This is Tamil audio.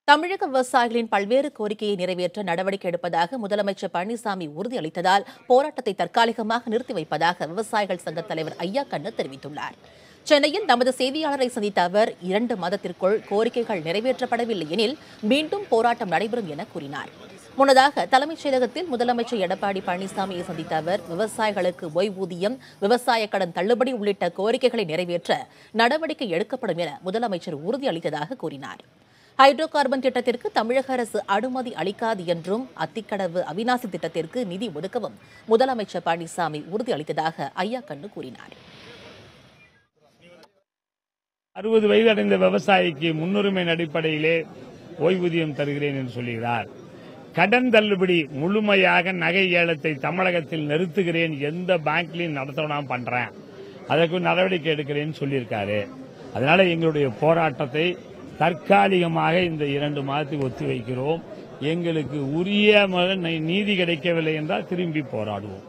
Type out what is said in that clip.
தமிழக விவசாயிகளின் பல்வேறு கோரிக்கையை நிறைவேற்ற நடவடிக்கை எடுப்பதாக முதலமைச்சர் பழனிசாமி உறுதியளித்ததால் போராட்டத்தை தற்காலிகமாக நிறுத்தி வைப்பதாக விவசாயிகள் சங்க தலைவர் ஐயாக்கண்ணு தெரிவித்துள்ளார். சென்னையில் நமது செய்தியாளரை சந்தித்த அவர் 2 மாதத்திற்குள் கோரிக்கைகள் நிறைவேற்றப்படவில்லை எனில் மீண்டும் போராட்டம் நடைபெறும் என கூறினார். முன்னதாக தலைமைச் செயலகத்தில் முதலமைச்சர் எடப்பாடி பழனிசாமியை சந்தித்த அவர் விவசாயிகளுக்கு ஓய்வூதியம், விவசாய கடன் தள்ளுபடி உள்ளிட்ட கோரிக்கைகளை நிறைவேற்ற நடவடிக்கை எடுக்கப்படும் என முதலமைச்சர் உறுதியளித்ததாக கூறினார். ஹைட்ரோ கார்பன் திட்டத்திற்கு தமிழக அரசு அனுமதி அளிக்காது என்றும் அத்திக்கடவு அவிநாசி திட்டத்திற்கு நிதி ஒதுக்கவும் முதலமைச்சர் பழனிசாமி உறுதியளித்ததாக ஐயாக்கண்ணு கூறினார். 60 வயது அடைந்த விவசாயிக்கு முன்னுரிமை அடிப்படையிலே ஓய்வூதியம் தருகிறேன் என்று சொல்கிறார். கடன் தள்ளுபடி முழுமையாக நகை ஏலத்தை தமிழகத்தில் நிறுத்துகிறேன், எந்த பேங்க்லையும் நடத்தணும் பண்றேன், அதற்கு நடவடிக்கை எடுக்கிறேன்னு சொல்லியிருக்காரு. அதனால எங்களுடைய போராட்டத்தை தற்காலிகமாக இந்த 2 மாதத்துக்கு ஒத்திவைக்கிறோம். எங்களுக்கு உரிய நீதி கிடைக்கவில்லை என்றால் திரும்பி போராடுவோம்.